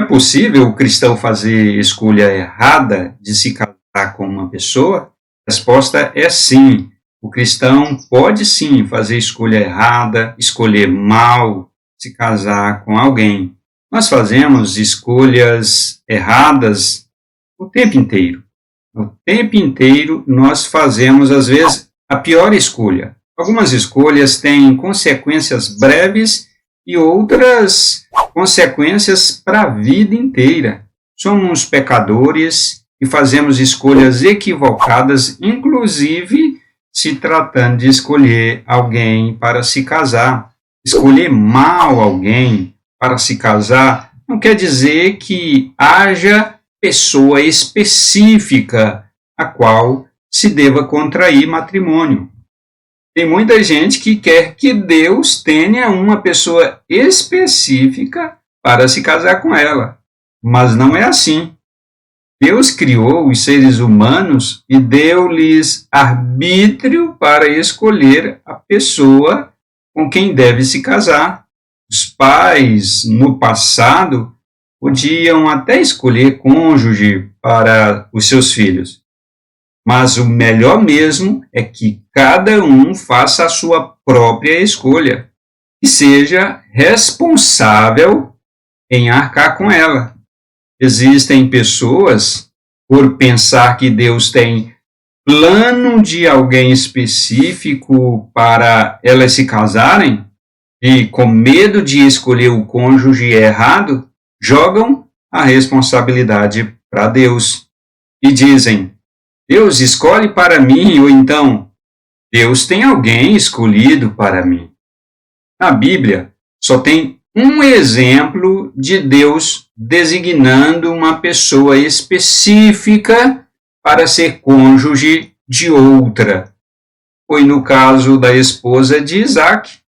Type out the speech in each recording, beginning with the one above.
possível o cristão fazer escolha errada de se casar com uma pessoa? A resposta é sim. O cristão pode sim fazer escolha errada, escolher mal, se casar com alguém. Nós fazemos escolhas erradas o tempo inteiro. O tempo inteiro nós fazemos, às vezes, a pior escolha. Algumas escolhas têm consequências breves e outras consequências para a vida inteira. Somos pecadores e fazemos escolhas equivocadas, inclusive se tratando de escolher alguém para se casar. Escolher mal alguém para se casar não quer dizer que haja pessoa específica a qual se deva contrair matrimônio. Tem muita gente que quer que Deus tenha uma pessoa específica para se casar com ela, mas não é assim. Deus criou os seres humanos e deu-lhes arbítrio para escolher a pessoa com quem deve se casar. Os pais, no passado, podiam até escolher cônjuge para os seus filhos. Mas o melhor mesmo é que cada um faça a sua própria escolha e seja responsável em arcar com ela. Existem pessoas, por pensar que Deus tem plano de alguém específico para elas se casarem, e com medo de escolher o cônjuge errado, jogam a responsabilidade para Deus e dizem: Deus escolhe para mim, ou então, Deus tem alguém escolhido para mim. Na Bíblia, só tem um exemplo de Deus designando uma pessoa específica para ser cônjuge de outra. Foi no caso da esposa de Isaac.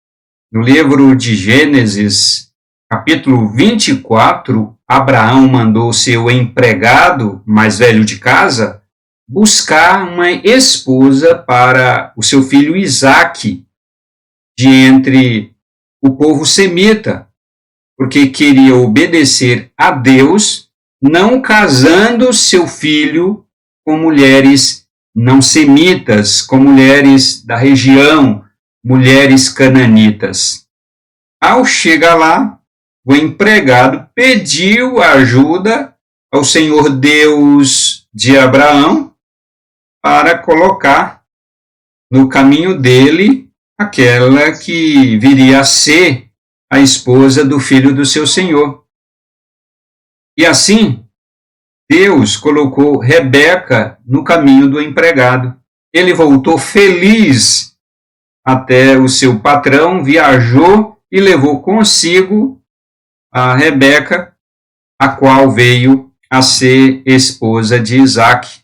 No livro de Gênesis, capítulo 24, Abraão mandou seu empregado mais velho de casa buscar uma esposa para o seu filho Isaque, de entre o povo semita, porque queria obedecer a Deus, não casando seu filho com mulheres não semitas, com mulheres da região, mulheres cananitas. Ao chegar lá, o empregado pediu ajuda ao Senhor Deus de Abraão para colocar no caminho dele aquela que viria a ser a esposa do filho do seu senhor. E assim, Deus colocou Rebeca no caminho do empregado. Ele voltou feliz até o seu patrão, viajou e levou consigo a Rebeca, a qual veio a ser esposa de Isaque.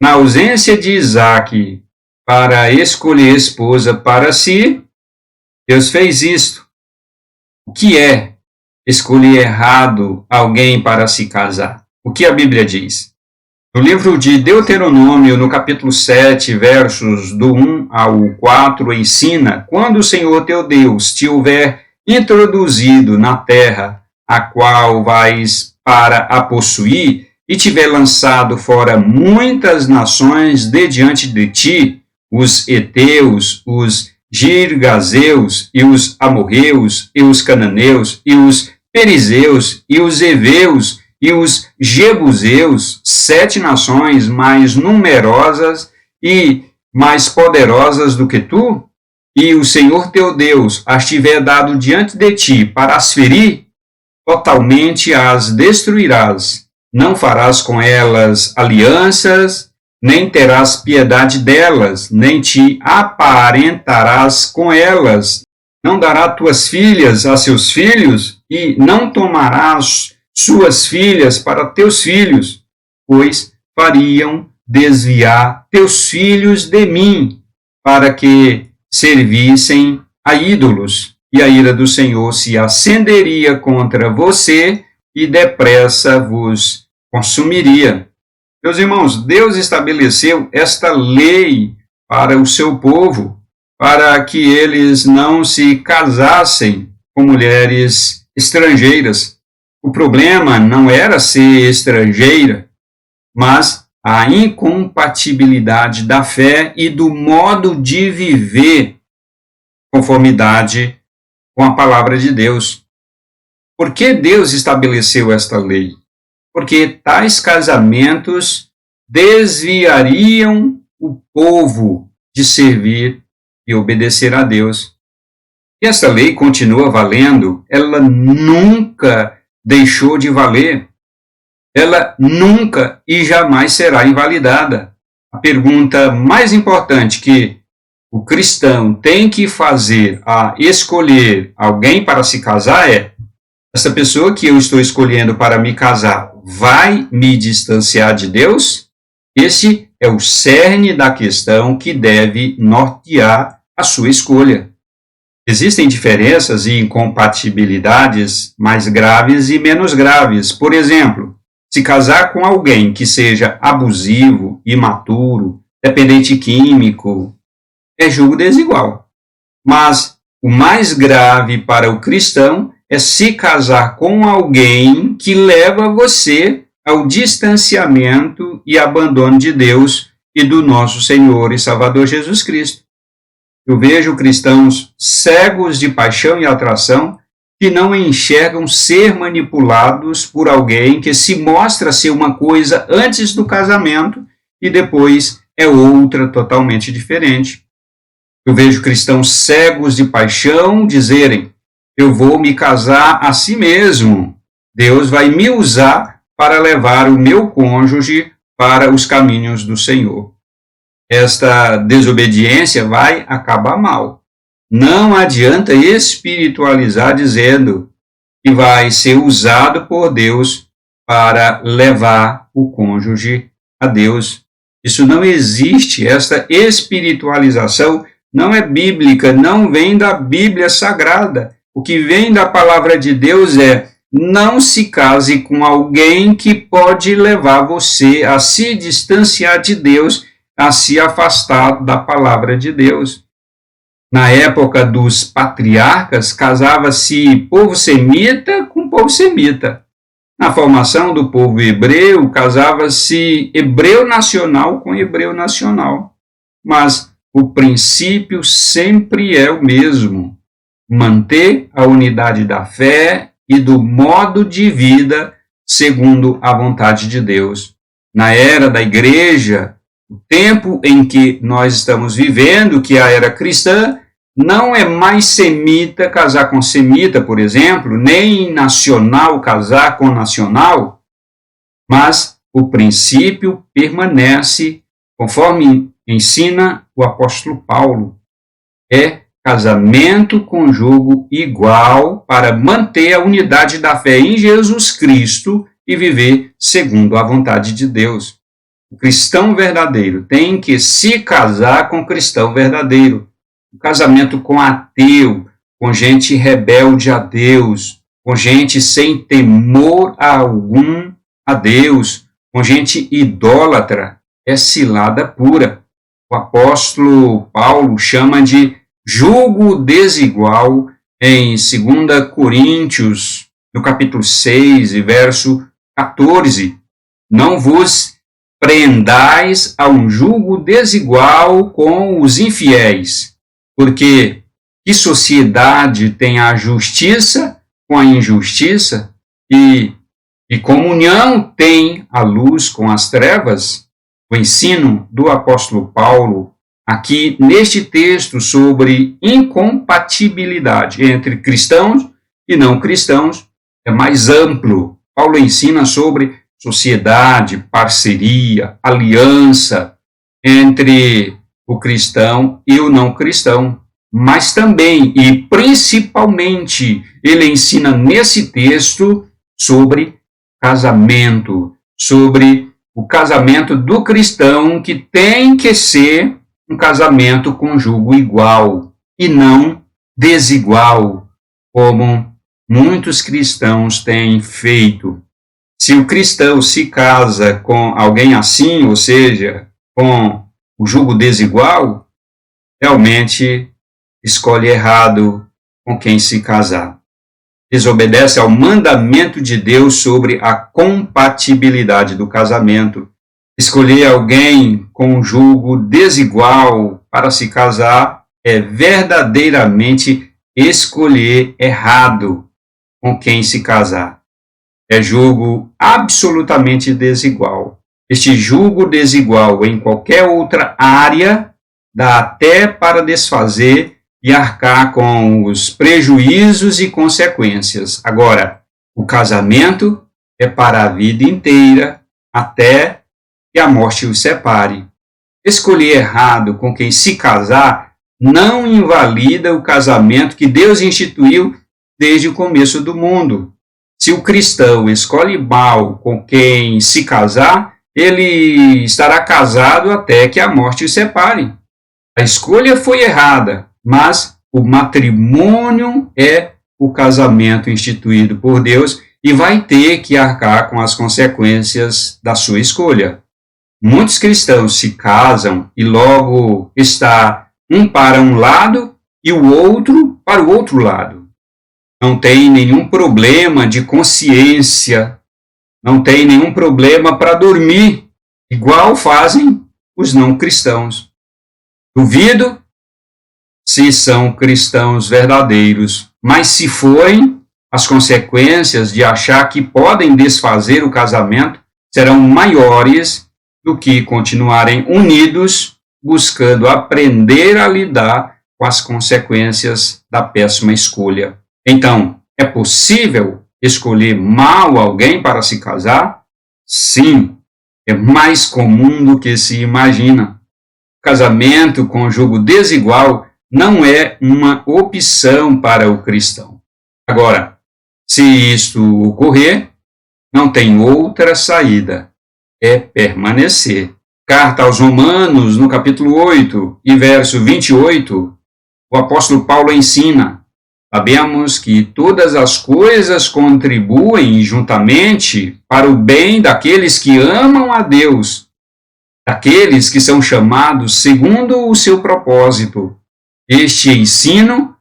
Na ausência de Isaque para escolher esposa para si, Deus fez isto. O que é escolher errado alguém para se casar? O que a Bíblia diz? No livro de Deuteronômio, no capítulo 7, versos do 1 ao 4, ensina: quando o Senhor teu Deus te houver introduzido na terra, a qual vais para a possuir, e tiver lançado fora muitas nações de diante de ti, os heteus, os girgazeus, e os amorreus, e os cananeus, e os perizeus, e os heveus, e os jebuseus, 7 nações mais numerosas e mais poderosas do que tu, e o Senhor teu Deus as tiver dado diante de ti para as ferir, totalmente as destruirás. Não farás com elas alianças, nem terás piedade delas, nem te aparentarás com elas. Não darás tuas filhas a seus filhos, e não tomarás suas filhas para teus filhos, pois fariam desviar teus filhos de mim, para que servissem a ídolos, e a ira do Senhor se acenderia contra você e depressa vos consumiria. Meus irmãos, Deus estabeleceu esta lei para o seu povo, para que eles não se casassem com mulheres estrangeiras. O problema não era ser estrangeira, mas a incompatibilidade da fé e do modo de viver conformidade com a palavra de Deus. Por que Deus estabeleceu esta lei? Porque tais casamentos desviariam o povo de servir e obedecer a Deus. E esta lei continua valendo, ela nunca deixou de valer, ela nunca e jamais será invalidada. A pergunta mais importante que o cristão tem que fazer a escolher alguém para se casar é: essa pessoa que eu estou escolhendo para me casar vai me distanciar de Deus? Esse é o cerne da questão que deve nortear a sua escolha. Existem diferenças e incompatibilidades mais graves e menos graves. Por exemplo, se casar com alguém que seja abusivo, imaturo, dependente químico, é julgo desigual. Mas o mais grave para o cristão é se casar com alguém que leva você ao distanciamento e abandono de Deus e do nosso Senhor e Salvador Jesus Cristo. Eu vejo cristãos cegos de paixão e atração que não enxergam ser manipulados por alguém que se mostra ser uma coisa antes do casamento e depois é outra totalmente diferente. Eu vejo cristãos cegos de paixão dizerem: eu vou me casar a si mesmo, Deus vai me usar para levar o meu cônjuge para os caminhos do Senhor. Esta desobediência vai acabar mal. Não adianta espiritualizar dizendo que vai ser usado por Deus para levar o cônjuge a Deus. Isso não existe. Esta espiritualização não é bíblica, não vem da Bíblia Sagrada. O que vem da palavra de Deus é: não se case com alguém que pode levar você a se distanciar de Deus, a se afastar da palavra de Deus. Na época dos patriarcas, casava-se povo semita com povo semita. Na formação do povo hebreu, casava-se hebreu nacional com hebreu nacional. Mas o princípio sempre é o mesmo: manter a unidade da fé e do modo de vida segundo a vontade de Deus. Na era da igreja, o tempo em que nós estamos vivendo, que é a era cristã, não é mais semita casar com semita, por exemplo, nem nacional casar com nacional, mas o princípio permanece, conforme ensina o apóstolo Paulo, é casamento com jugo igual para manter a unidade da fé em Jesus Cristo e viver segundo a vontade de Deus. O cristão verdadeiro tem que se casar com cristão verdadeiro. O casamento com ateu, com gente rebelde a Deus, com gente sem temor algum a Deus, com gente idólatra, é cilada pura. O apóstolo Paulo chama de jugo desigual em 2 Coríntios, no capítulo 6, e verso 14. Não vos prendais a um jugo desigual com os infiéis, porque que sociedade tem a justiça com a injustiça e comunhão tem a luz com as trevas? O ensino do apóstolo Paulo aqui neste texto sobre incompatibilidade entre cristãos e não cristãos é mais amplo. Paulo ensina sobre sociedade, parceria, aliança entre o cristão e o não cristão. Mas também e principalmente ele ensina nesse texto sobre casamento, sobre o casamento do cristão, que tem que ser um casamento com jugo igual e não desigual, como muitos cristãos têm feito. Se o cristão se casa com alguém assim, ou seja, com o jugo desigual, realmente escolhe errado com quem se casar. desobedece ao mandamento de Deus sobre a compatibilidade do casamento. Escolher alguém com um julgo desigual para se casar é verdadeiramente escolher errado com quem se casar. É julgo absolutamente desigual. Este julgo desigual em qualquer outra área dá até para desfazer e arcar com os prejuízos e consequências. Agora, o casamento é para a vida inteira, até que a morte os separe. Escolher errado com quem se casar não invalida o casamento que Deus instituiu desde o começo do mundo. Se o cristão escolhe mal com quem se casar, ele estará casado até que a morte os separe. A escolha foi errada, mas o matrimônio é o casamento instituído por Deus e vai ter que arcar com as consequências da sua escolha. Muitos cristãos se casam e logo está um para um lado e o outro para o outro lado. Não tem nenhum problema de consciência, não tem nenhum problema para dormir, igual fazem os não cristãos. Duvido se são cristãos verdadeiros, mas se forem, as consequências de achar que podem desfazer o casamento serão maiores do que continuarem unidos, buscando aprender a lidar com as consequências da péssima escolha. Então, é possível escolher mal alguém para se casar? Sim, é mais comum do que se imagina. O casamento com julgo desigual não é uma opção para o cristão. Agora, se isto ocorrer, não tem outra saída, é permanecer. Carta aos Romanos, no capítulo 8 e verso 28, o apóstolo Paulo ensina: sabemos que todas as coisas contribuem juntamente para o bem daqueles que amam a Deus, daqueles que são chamados segundo o seu propósito. Este ensino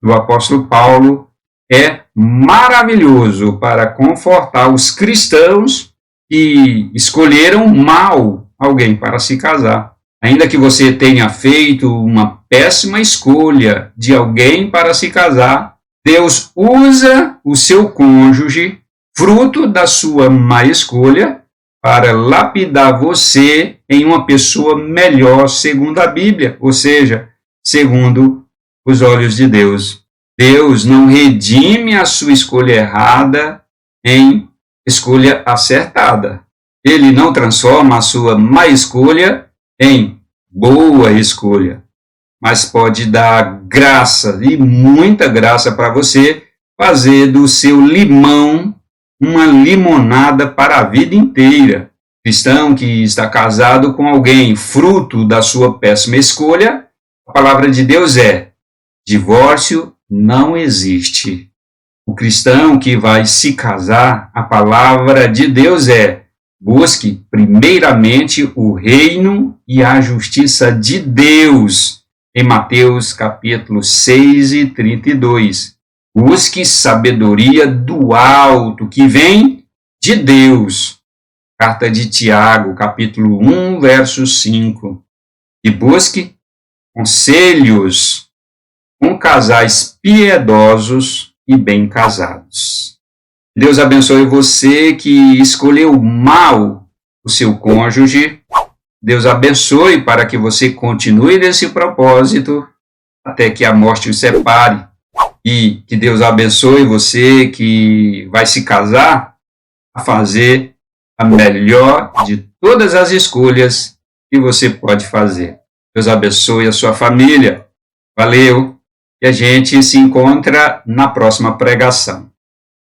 do apóstolo Paulo é maravilhoso para confortar os cristãos que escolheram mal alguém para se casar. Ainda que você tenha feito uma péssima escolha de alguém para se casar, Deus usa o seu cônjuge, fruto da sua má escolha, para lapidar você em uma pessoa melhor segundo a Bíblia, ou seja, segundo os olhos de Deus. Deus não redime a sua escolha errada em escolha acertada. Ele não transforma a sua má escolha em boa escolha, mas pode dar graça e muita graça para você fazer do seu limão uma limonada para a vida inteira. Cristão que está casado com alguém fruto da sua péssima escolha, a palavra de Deus é: divórcio não existe. O cristão que vai se casar, a palavra de Deus é: busque primeiramente o reino e a justiça de Deus. Em Mateus capítulo 6 e 32. Busque sabedoria do alto, que vem de Deus. Carta de Tiago, capítulo 1, verso 5. E busque conselhos com casais piedosos e bem casados. Deus abençoe você que escolheu mal o seu cônjuge. Deus abençoe para que você continue nesse propósito até que a morte os separe. E que Deus abençoe você que vai se casar a fazer a melhor de todas as escolhas que você pode fazer. Deus abençoe a sua família. Valeu! E a gente se encontra na próxima pregação.